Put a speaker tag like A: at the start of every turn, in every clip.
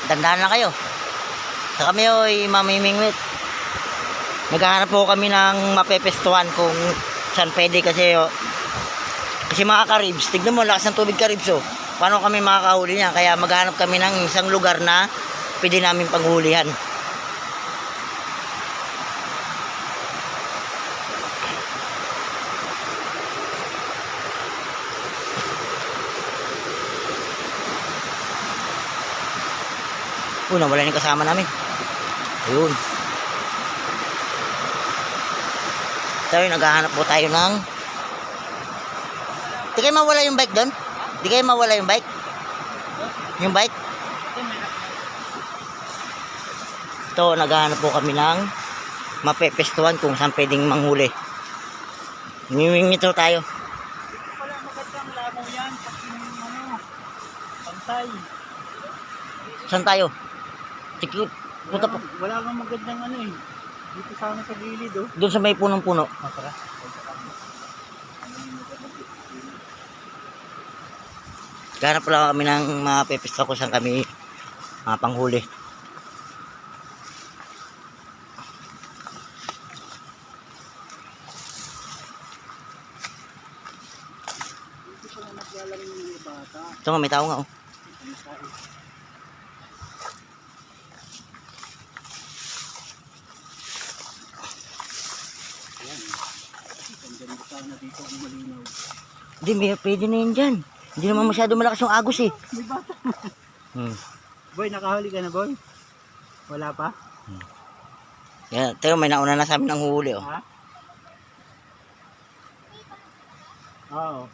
A: dandahan lang kayo. Sa kami ay mamimingwit. Naghahanap po kami ng mapepestuhan kung saan pwede kasi mga karibs, tignan mo lakas ng tubig karibs oh. Paano kami makakahuli niyan? Kaya maghanap kami ng isang lugar na pwede namin panghulihan. Nawala yung kasama namin. Ayun. Tayo, naghahanap po tayo ng... Di kayo mawala yung bike doon? Di kayo mawala yung bike? Yung bike? Ito, naghahanap po kami ng mapepestuhan kung saan pwedeng manghuli. Ngingito tayo.
B: Wala magandang labo yan. Pantay.
A: Saan tayo? Punta po.
B: Wala kang magandang dito sana sa gilid oh.
A: Doon sa may punong-puno.
B: Masara.
A: Ganap pala kami ng mga pepesta ko saan kami panghuli. Ito nga, may tao nga oh. Hindi, pwede na yun dyan. Hindi naman masyado malakas yung agos eh.
B: May bata.
A: Boy,
B: nakahuli ka na boy? Wala pa?
A: Yan, tayo may nauna na sa amin ng huli oh.
B: Ha? Oo.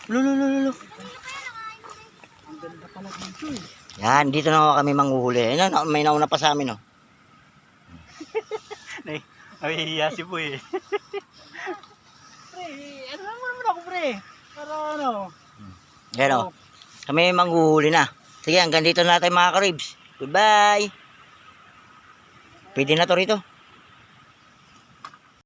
A: Lolo.
B: Ang ganda pala dito eh.
A: Yan, dito na kami manghuhuli. May nauna pa sa amin oh.
B: Ay, hiya si Boy eh. Pre, ano naman ako pre? Para ano?
A: Yan oh. Kami manghuhuli na. Sige, hanggang dito na tayo mga karibs. Goodbye. Pwede na to rito.